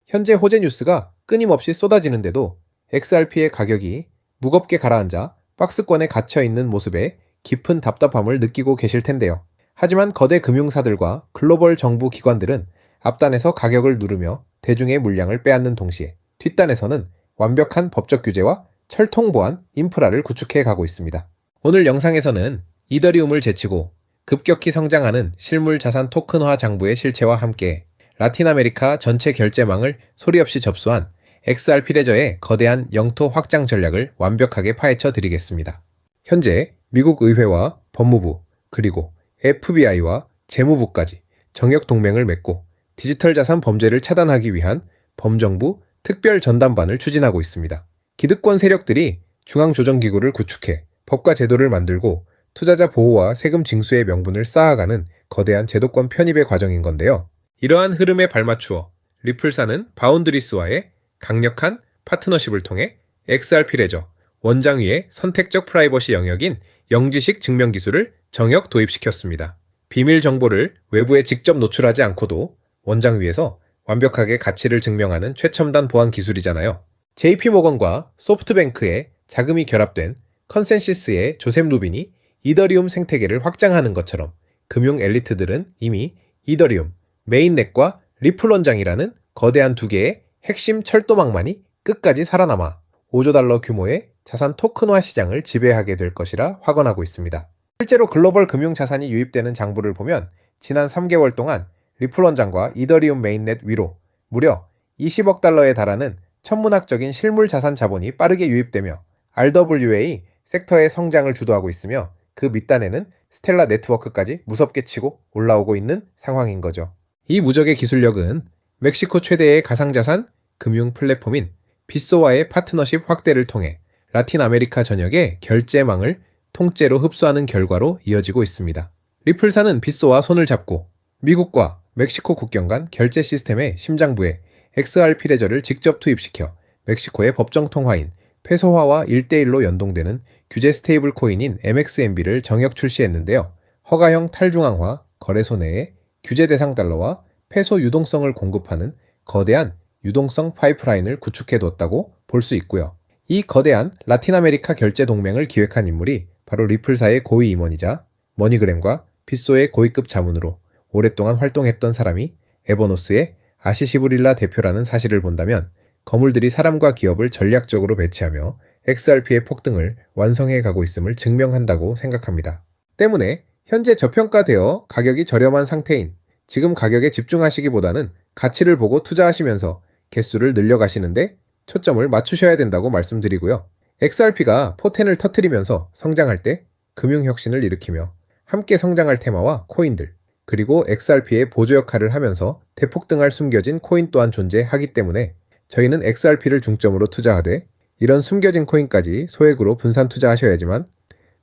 현재 호재 뉴스가 끊임없이 쏟아지는데도 XRP의 가격이 무겁게 가라앉아 박스권에 갇혀있는 모습에 깊은 답답함을 느끼고 계실 텐데요. 하지만 거대 금융사들과 글로벌 정부 기관들은 앞단에서 가격을 누르며 대중의 물량을 빼앗는 동시에 뒷단에서는 완벽한 법적 규제와 철통 보안 인프라를 구축해 가고 있습니다. 오늘 영상에서는 이더리움을 제치고 급격히 성장하는 실물 자산 토큰화 장부의 실체와 함께 라틴 아메리카 전체 결제망을 소리 없이 접수한 XRP 레저의 거대한 영토 확장 전략을 완벽하게 파헤쳐 드리겠습니다. 현재 미국 의회와 법무부 그리고 FBI와 재무부까지 정역 동맹을 맺고 디지털 자산 범죄를 차단하기 위한 범정부 특별 전담반을 추진하고 있습니다. 기득권 세력들이 중앙조정기구를 구축해 법과 제도를 만들고 투자자 보호와 세금 징수의 명분을 쌓아가는 거대한 제도권 편입의 과정인 건데요. 이러한 흐름에 발맞추어 리플사는 바운드리스와의 강력한 파트너십을 통해 XRP 레저 원장 위의 선택적 프라이버시 영역인 영지식 증명 기술을 정역 도입시켰습니다. 비밀 정보를 외부에 직접 노출하지 않고도 원장 위에서 완벽하게 가치를 증명하는 최첨단 보안 기술이잖아요. JP모건과 소프트뱅크의 자금이 결합된 컨센시스의 조셉 루빈이 이더리움 생태계를 확장하는 것처럼 금융 엘리트들은 이미 이더리움, 메인넷과 리플 원장이라는 거대한 두 개의 핵심 철도망만이 끝까지 살아남아 5조 달러 규모의 자산 토큰화 시장을 지배하게 될 것이라 확언하고 있습니다. 실제로 글로벌 금융 자산이 유입되는 장부를 보면 지난 3개월 동안 리플 원장과 이더리움 메인넷 위로 무려 20억 달러에 달하는 천문학적인 실물 자산 자본이 빠르게 유입되며 RWA 섹터의 성장을 주도하고 있으며 그 밑단에는 스텔라 네트워크까지 무섭게 치고 올라오고 있는 상황인 거죠. 이 무적의 기술력은 멕시코 최대의 가상자산 금융 플랫폼인 빗소와의 파트너십 확대를 통해 라틴 아메리카 전역의 결제망을 통째로 흡수하는 결과로 이어지고 있습니다. 리플사는 빗소와 손을 잡고 미국과 멕시코 국경 간 결제 시스템의 심장부에 XRP 레저를 직접 투입시켜 멕시코의 법정 통화인 페소화와 1대1로 연동되는 규제 스테이블 코인인 MXNB를 정역 출시했는데요. 허가형 탈중앙화 거래소 내에 규제 대상 달러와 페소 유동성을 공급하는 거대한 유동성 파이프라인을 구축해뒀다고 볼 수 있고요. 이 거대한 라틴 아메리카 결제 동맹을 기획한 인물이 바로 리플사의 고위 임원이자 머니그램과 빗소의 고위급 자문으로 오랫동안 활동했던 사람이 에버노스의 아시시브릴라 대표라는 사실을 본다면 거물들이 사람과 기업을 전략적으로 배치하며 XRP의 폭등을 완성해 가고 있음을 증명한다고 생각합니다. 때문에 현재 저평가되어 가격이 저렴한 상태인 지금 가격에 집중하시기보다는 가치를 보고 투자하시면서 개수를 늘려가시는데 초점을 맞추셔야 된다고 말씀드리고요. XRP가 포텐을 터뜨리면서 성장할 때 금융혁신을 일으키며 함께 성장할 테마와 코인들 그리고 XRP의 보조 역할을 하면서 대폭등할 숨겨진 코인 또한 존재하기 때문에 저희는 XRP를 중점으로 투자하되 이런 숨겨진 코인까지 소액으로 분산 투자하셔야지만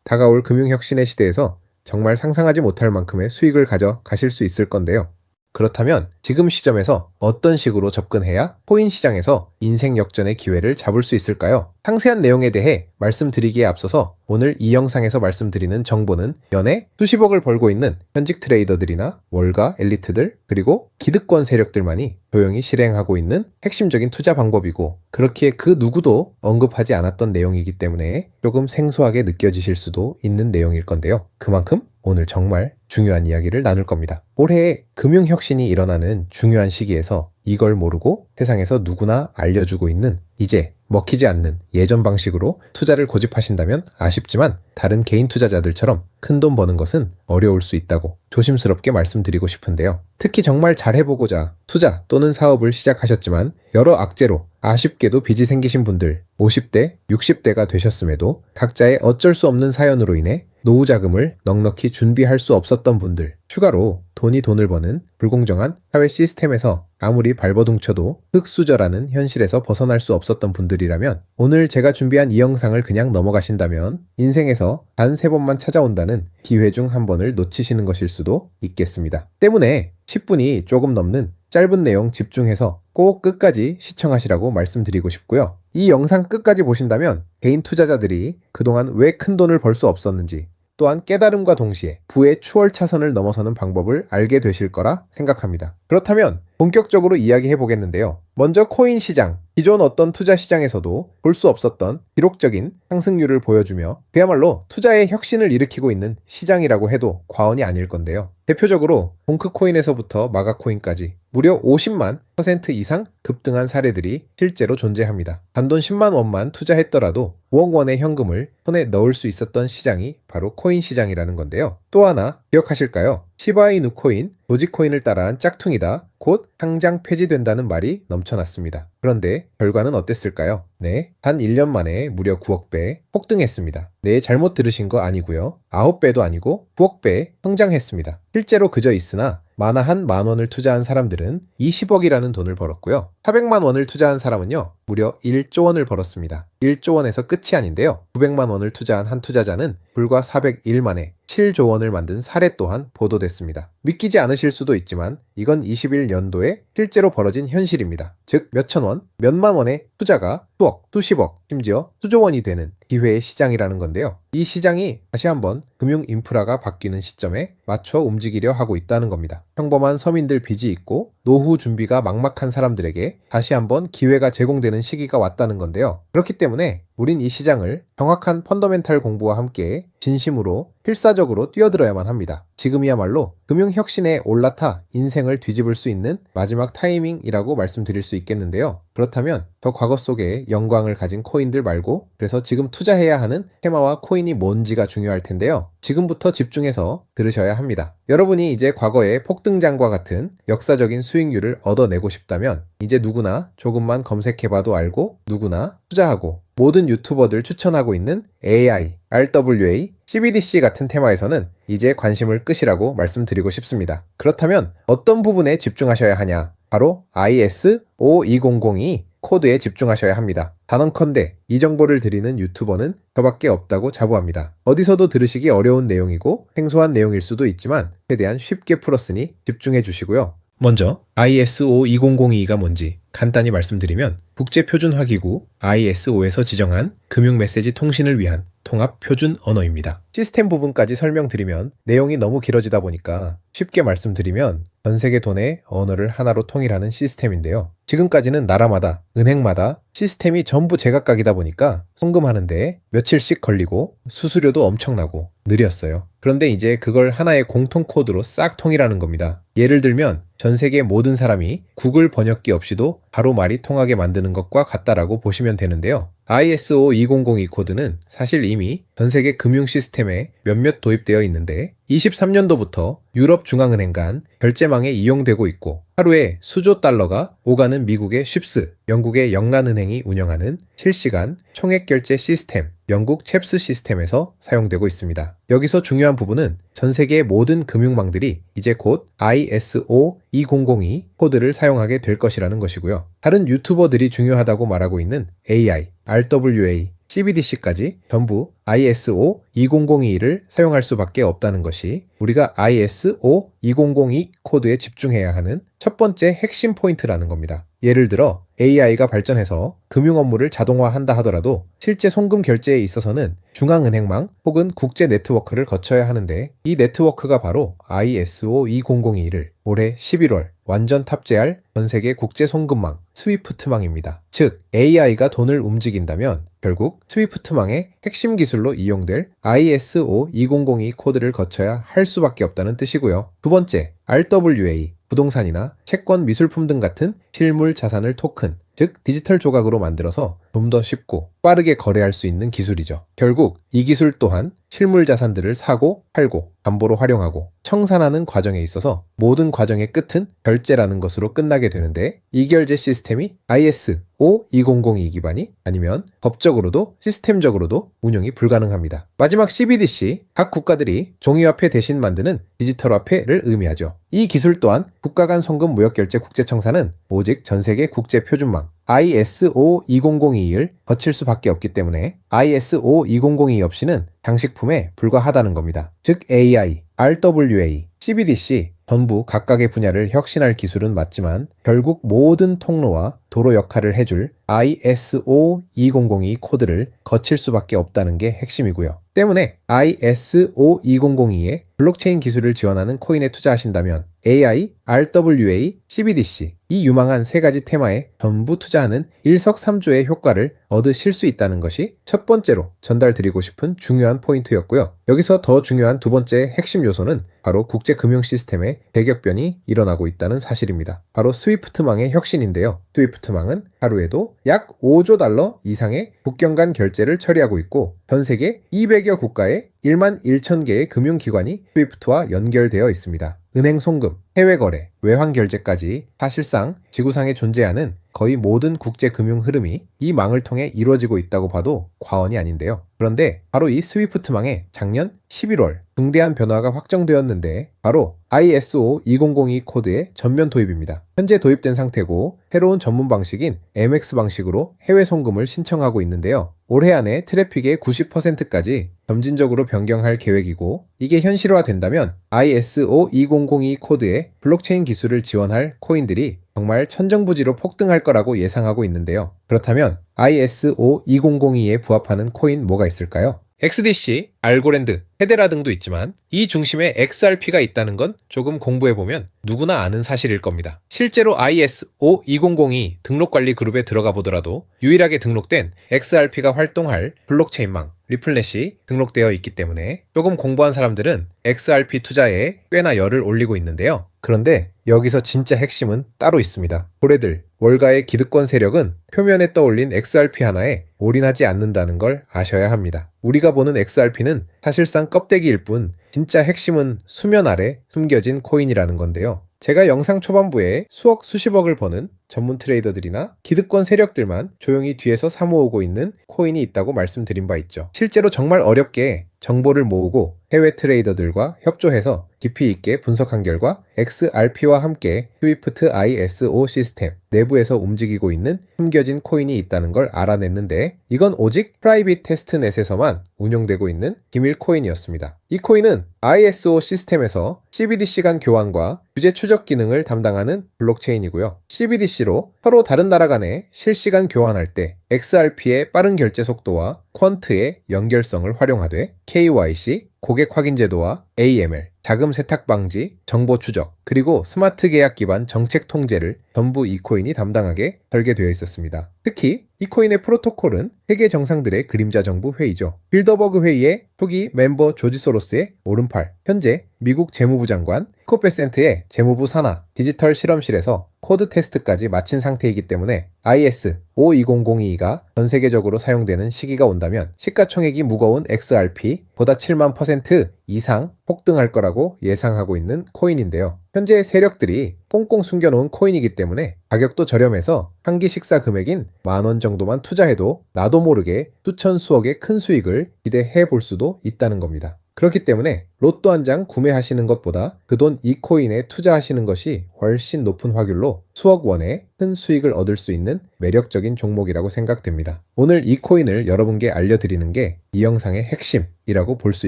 다가올 금융혁신의 시대에서 정말 상상하지 못할 만큼의 수익을 가져가실 수 있을 건데요. 그렇다면 지금 시점에서 어떤 식으로 접근해야 코인 시장에서 인생 역전의 기회를 잡을 수 있을까요? 상세한 내용에 대해 말씀드리기에 앞서서 오늘 이 영상에서 말씀드리는 정보는 연에 수십억을 벌고 있는 현직 트레이더들이나 월가 엘리트들 그리고 기득권 세력들만이 조용히 실행하고 있는 핵심적인 투자 방법이고 그렇기에 그 누구도 언급하지 않았던 내용이기 때문에 조금 생소하게 느껴지실 수도 있는 내용일 건데요. 그만큼 오늘 정말 중요한 이야기를 나눌 겁니다. 올해 금융혁신이 일어나는 중요한 시기에서 이걸 모르고 세상에서 누구나 알려주고 있는 이제 먹히지 않는 예전 방식으로 투자를 고집하신다면 아쉽지만 다른 개인 투자자들처럼 큰돈 버는 것은 어려울 수 있다고 조심스럽게 말씀드리고 싶은데요. 특히 정말 잘해보고자 투자 또는 사업을 시작하셨지만 여러 악재로 아쉽게도 빚이 생기신 분들 50대, 60대가 되셨음에도 각자의 어쩔 수 없는 사연으로 인해 노후 자금을 넉넉히 준비할 수 없었던 분들 추가로 돈이 돈을 버는 불공정한 사회 시스템에서 아무리 발버둥쳐도 흙수저라는 현실에서 벗어날 수 없었던 분들이라면 오늘 제가 준비한 이 영상을 그냥 넘어가신다면 인생에서 단 3번만 찾아온다는 기회 중 한 번을 놓치시는 것일 수도 있겠습니다. 때문에 10분이 조금 넘는 짧은 내용 집중해서 꼭 끝까지 시청하시라고 말씀드리고 싶고요. 이 영상 끝까지 보신다면 개인 투자자들이 그동안 왜 큰 돈을 벌 수 없었는지 또한 깨달음과 동시에 부의 추월 차선을 넘어서는 방법을 알게 되실 거라 생각합니다. 그렇다면 본격적으로 이야기해 보겠는데요. 먼저 코인 시장. 기존 어떤 투자 시장에서도 볼 수 없었던 기록적인 상승률을 보여주며 그야말로 투자의 혁신을 일으키고 있는 시장이라고 해도 과언이 아닐 건데요. 대표적으로 봉크코인에서부터 마가코인까지 무려 50만 % 이상 급등한 사례들이 실제로 존재합니다. 단돈 10만 원만 투자했더라도 5억 원의 현금을 손에 넣을 수 있었던 시장이 바로 코인 시장이라는 건데요. 또 하나 기억하실까요? 시바이누 코인, 도지코인을 따라한 짝퉁이다. 곧 상장 폐지된다는 말이 넘쳐났습니다. 그런데 결과는 어땠을까요? 네, 단 1년 만에 무려 9억 배 폭등했습니다. 네, 잘못 들으신 거 아니고요. 9배도 아니고 9억 배 성장했습니다. 실제로 그저 있으나 만화 한 만 원을 투자한 사람들은 20억이라는 돈을 벌었고요. 400만 원을 투자한 사람은요, 무려 1조 원을 벌었습니다. 1조 원에서 끝이 아닌데요. 900만 원을 투자한 한 투자자는 불과 401 만에 7조 원을 만든 사례 또한 보도됐습니다. 믿기지 않으실 수도 있지만 이건 21년도에 실제로 벌어진 현실입니다. 즉 몇천 원, 몇만 원의 투자가 수억, 수십억, 심지어 수조 원이 되는 기회의 시장이라는 건데요. 이 시장이 다시 한번 금융 인프라가 바뀌는 시점에 맞춰 움직이려 하고 있다는 겁니다. 평범한 서민들 빚이 있고 노후 준비가 막막한 사람들에게 다시 한번 기회가 제공되는 시기가 왔다는 건데요. 그렇기 때문에 우린 이 시장을 정확한 펀더멘탈 공부와 함께 진심으로 필사적으로 뛰어들어야만 합니다. 지금이야말로 금융혁신에 올라타 인생을 뒤집을 수 있는 마지막 타이밍이라고 말씀드릴 수 있겠는데요. 그렇다면 더 과거 속에 영광을 가진 코인들 말고 그래서 지금 투자해야 하는 테마와 코인이 뭔지가 중요할 텐데요. 지금부터 집중해서 들으셔야 합니다. 여러분이 이제 과거의 폭등장과 같은 역사적인 수익률을 얻어내고 싶다면 이제 누구나 조금만 검색해봐도 알고 누구나 투자하고 모든 유튜버들 추천하고 있는 AI, RWA, CBDC 같은 테마에서는 이제 관심을 끄시라고 말씀드리고 싶습니다. 그렇다면 어떤 부분에 집중하셔야 하냐? 바로 IS5200이 코드에 집중하셔야 합니다. 단언컨대 이 정보를 드리는 유튜버는 저밖에 없다고 자부합니다. 어디서도 들으시기 어려운 내용이고 생소한 내용일 수도 있지만 최대한 쉽게 풀었으니 집중해 주시고요. 먼저 ISO20022가 뭔지 간단히 말씀드리면 국제표준화기구 ISO에서 지정한 금융메시지 통신을 위한 통합 표준 언어입니다. 시스템 부분까지 설명드리면 내용이 너무 길어지다 보니까 쉽게 말씀드리면 전 세계 돈의 언어를 하나로 통일하는 시스템인데요. 지금까지는 나라마다, 은행마다 시스템이 전부 제각각이다 보니까 송금하는데 며칠씩 걸리고 수수료도 엄청나고 느렸어요. 그런데 이제 그걸 하나의 공통 코드로 싹 통일하는 겁니다. 예를 들면 전 세계 모든 사람이 구글 번역기 없이도 바로 말이 통하게 만드는 것과 같다라고 보시면 되는데요. ISO2002 코드는 사실 이미 전 세계 금융 시스템에 몇몇 도입되어 있는데 23년도부터 유럽중앙은행 간 결제망에 이용되고 있고 하루에 수조 달러가 오가는 미국의 쉽스, 영국의 영란은행이 운영하는 실시간 총액결제 시스템, 영국 챕스 시스템에서 사용되고 있습니다. 여기서 중요한 부분은 전 세계의 모든 금융망들이 이제 곧 ISO2002 코드를 사용하게 될 것이라는 것이고요. 다른 유튜버들이 중요하다고 말하고 있는 AI, RWA, CBDC까지 전부 ISO2002를 사용할 수밖에 없다는 것이 우리가 ISO2002 코드에 집중해야 하는 첫 번째 핵심 포인트라는 겁니다. 예를 들어 AI가 발전해서 금융 업무를 자동화한다 하더라도 실제 송금 결제에 있어서는 중앙은행망 혹은 국제 네트워크를 거쳐야 하는데 이 네트워크가 바로 ISO2002를 올해 11월 완전 탑재할 전세계 국제 송금망 스위프트망입니다. 즉 AI가 돈을 움직인다면 결국 스위프트망의 핵심 기술로 이용될 ISO2002 코드를 거쳐야 할 수밖에 없다는 뜻이고요. 두 번째, RWA, 부동산이나 채권, 미술품 등 같은 실물 자산을 토큰, 즉 디지털 조각으로 만들어서 좀 더 쉽고 빠르게 거래할 수 있는 기술이죠. 결국 이 기술 또한 실물 자산들을 사고 팔고 담보로 활용하고 청산하는 과정에 있어서 모든 과정의 끝은 결제라는 것으로 끝나게 되는데 이 결제 시스템이 ISO2002 기반이 아니면 법적으로도 시스템적으로도 운영이 불가능합니다. 마지막 CBDC, 각 국가들이 종이화폐 대신 만드는 디지털화폐를 의미하죠. 이 기술 또한 국가 간 송금 무역결제 국제청사는 오직 전세계 국제표준망 ISO2002를 거칠 수밖에 없기 때문에 ISO2002 없이는 장식품에 불과하다는 겁니다. 즉 AI, RWA, CBDC 전부 각각의 분야를 혁신할 기술은 맞지만 결국 모든 통로와 도로 역할을 해줄 ISO 2002 코드를 거칠 수밖에 없다는 게 핵심이고요. 때문에 ISO 2002에 블록체인 기술을 지원하는 코인에 투자하신다면 AI, RWA, CBDC 이 유망한 세 가지 테마에 전부 투자하는 일석삼조의 효과를 얻으실 수 있다는 것이 첫 번째로 전달드리고 싶은 중요한 포인트였고요. 여기서 더 중요한 두 번째 핵심 요소는 바로 국제 금융 시스템의 대격변이 일어나고 있다는 사실입니다. 바로 스위프트망의 혁신인데요. 스위프트망은 하루에도 약 5조 달러 이상의 국경 간 결제를 처리하고 있고 전 세계 200여 국가에 1만 1천 개의 금융기관이 스위프트와 연결되어 있습니다. 은행 송금, 해외 거래, 외환 결제까지 사실상 지구상에 존재하는 거의 모든 국제 금융 흐름이 이 망을 통해 이루어지고 있다고 봐도 과언이 아닌데요. 그런데 바로 이 스위프트망에 작년 11월 중대한 변화가 확정되었는데 바로 ISO 2002 코드의 전면 도입입니다. 현재 도입된 상태고 새로운 전문 방식인 MX 방식으로 해외 송금을 신청하고 있는데요. 올해 안에 트래픽의 90%까지 점진적으로 변경할 계획이고 이게 현실화된다면 ISO 2002 코드의 블록체인 기술을 지원할 코인들이 정말 천정부지로 폭등할 거라고 예상하고 있는데요. 그렇다면 ISO 2002에 부합하는 코인 뭐가 있을까요? XDC, 알고랜드, 헤데라 등도 있지만 이 중심에 XRP가 있다는 건 조금 공부해보면 누구나 아는 사실일 겁니다. 실제로 ISO 2002 등록관리 그룹에 들어가 보더라도 유일하게 등록된 XRP가 활동할 블록체인망 리플렛이 등록되어 있기 때문에 조금 공부한 사람들은 XRP 투자에 꽤나 열을 올리고 있는데요. 그런데 여기서 진짜 핵심은 따로 있습니다. 고래들, 월가의 기득권 세력은 표면에 떠올린 XRP 하나에 올인하지 않는다는 걸 아셔야 합니다. 우리가 보는 XRP는 사실상 껍데기일 뿐 진짜 핵심은 수면 아래 숨겨진 코인이라는 건데요. 제가 영상 초반부에 수억 수십억을 버는 전문 트레이더들이나 기득권 세력들만 조용히 뒤에서 사모으고 있는 코인이 있다고 말씀드린 바 있죠. 실제로 정말 어렵게 정보를 모으고 해외 트레이더들과 협조해서 깊이 있게 분석한 결과 XRP와 함께 스위프트 ISO 시스템 내부에서 움직이고 있는 숨겨진 코인이 있다는 걸 알아냈는데 이건 오직 프라이빗 테스트넷에서만 운용되고 있는 기밀 코인이었습니다. 이 코인은 ISO 시스템에서 CBDC 간 교환과 규제 추적 기능을 담당하는 블록체인이고요. CBDC로 서로 다른 나라 간에 실시간 교환할 때 XRP의 빠른 결제 속도와 퀀트의 연결성을 활용하되 KYC, 고객 확인 제도와 AML, 자금 세탁 방지, 정보 추적, 그리고 스마트 계약 기반 정책 통제를 전부 이 코인이 담당하게 설계되어 있었습니다. 특히 이 코인의 프로토콜은 세계 정상들의 그림자 정부 회의죠. 빌더버그 회의의 초기 멤버 조지 소로스의 오른팔, 현재 미국 재무부 장관 스콧 베센트의 재무부 산하 디지털 실험실에서 코드 테스트까지 마친 상태이기 때문에 ISO 2002가 전 세계적으로 사용되는 시기가 온다면 시가총액이 무거운 XRP 보다 7만 % 이상 폭등할 거라고 예상하고 있는 코인인데요. 현재 세력들이 꽁꽁 숨겨놓은 코인이기 때문에 가격도 저렴해서 한 끼 식사 금액인 10,000원 정도만 투자해도 나도 모르게 수천 수억의 큰 수익을 기대해 볼 수도 있다는 겁니다. 그렇기 때문에 로또 한 장 구매하시는 것보다 그 돈 이 코인에 투자하시는 것이 훨씬 높은 확률로 수억 원의 큰 수익을 얻을 수 있는 매력적인 종목이라고 생각됩니다. 오늘 이 코인을 여러분께 알려드리는 게 이 영상의 핵심이라고 볼 수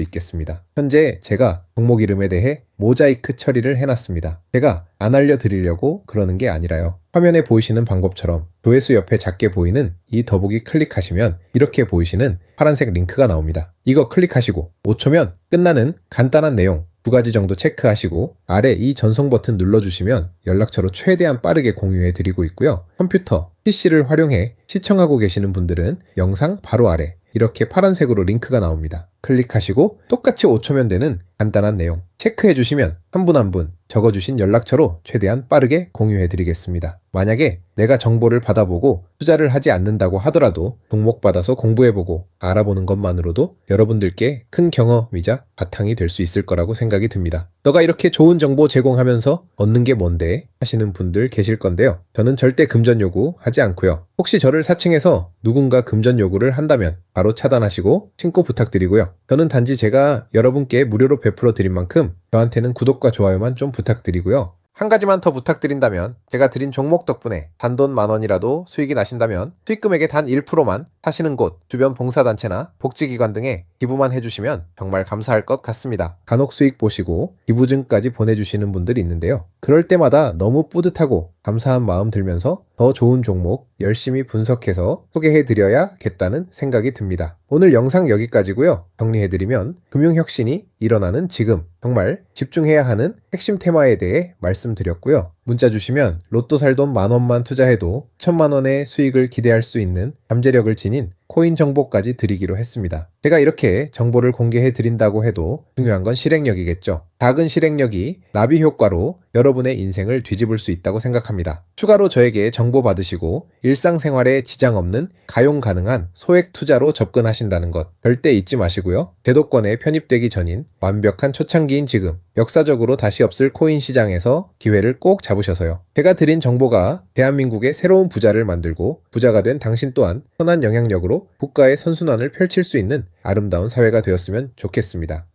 있겠습니다. 현재 제가 종목 이름에 대해 모자이크 처리를 해놨습니다. 제가 안 알려드리려고 그러는 게 아니라요. 화면에 보이시는 방법처럼 조회수 옆에 작게 보이는 이 더보기 클릭하시면 이렇게 보이시는 파란색 링크가 나옵니다. 이거 클릭하시고 5초면 끝나는 간단한 내용 2가지 정도 체크하시고 아래 이 전송 버튼 눌러주시면 연락처로 최대한 빠르게 공유해 드리고 있고요. 컴퓨터, PC를 활용해 시청하고 계시는 분들은 영상 바로 아래 이렇게 파란색으로 링크가 나옵니다. 클릭하시고 똑같이 5초면 되는 간단한 내용 체크해 주시면 한 분 한 분 적어주신 연락처로 최대한 빠르게 공유해 드리겠습니다. 만약에 내가 정보를 받아보고 투자를 하지 않는다고 하더라도 종목 받아서 공부해보고 알아보는 것만으로도 여러분들께 큰 경험이자 바탕이 될 수 있을 거라고 생각이 듭니다. 너가 이렇게 좋은 정보 제공하면서 얻는 게 뭔데? 하시는 분들 계실 건데요. 저는 절대 금전 요구 하지 않고요. 혹시 저를 사칭해서 누군가 금전 요구를 한다면 바로 차단하시고 신고 부탁드리고요. 저는 단지 제가 여러분께 무료로 베풀어 드린 만큼 저한테는 구독과 좋아요만 좀 부탁드리고요. 한 가지만 더 부탁드린다면 제가 드린 종목 덕분에 단돈 10,000원이라도 수익이 나신다면 수익금액의 단 1%만 사시는 곳, 주변 봉사단체나 복지기관 등에 기부만 해주시면 정말 감사할 것 같습니다. 간혹 수익 보시고 기부증까지 보내주시는 분들이 있는데요. 그럴 때마다 너무 뿌듯하고 감사한 마음 들면서 더 좋은 종목 열심히 분석해서 소개해드려야겠다는 생각이 듭니다. 오늘 영상 여기까지고요. 정리해드리면 금융혁신이 일어나는 지금 정말 집중해야 하는 핵심 테마에 대해 말씀드렸고요. 문자 주시면 로또 살 돈 10,000원만 투자해도 1,000,000원의 수익을 기대할 수 있는 잠재력을 지닌 코인 정보까지 드리기로 했습니다. 제가 이렇게 정보를 공개해 드린다고 해도 중요한 건 실행력이겠죠. 작은 실행력이 나비 효과로 여러분의 인생을 뒤집을 수 있다고 생각합니다. 추가로 저에게 정보 받으시고 일상생활에 지장 없는 가용 가능한 소액 투자로 접근하신다는 것 절대 잊지 마시고요. 제도권에 편입되기 전인 완벽한 초창기인 지금 역사적으로 다시 없을 코인 시장에서 기회를 꼭 잡으셔서요. 제가 드린 정보가 대한민국의 새로운 부자를 만들고 부자가 된 당신 또한 선한 영향력으로 국가의 선순환을 펼칠 수 있는 아름다운 사회가 되었으면 좋겠습니다.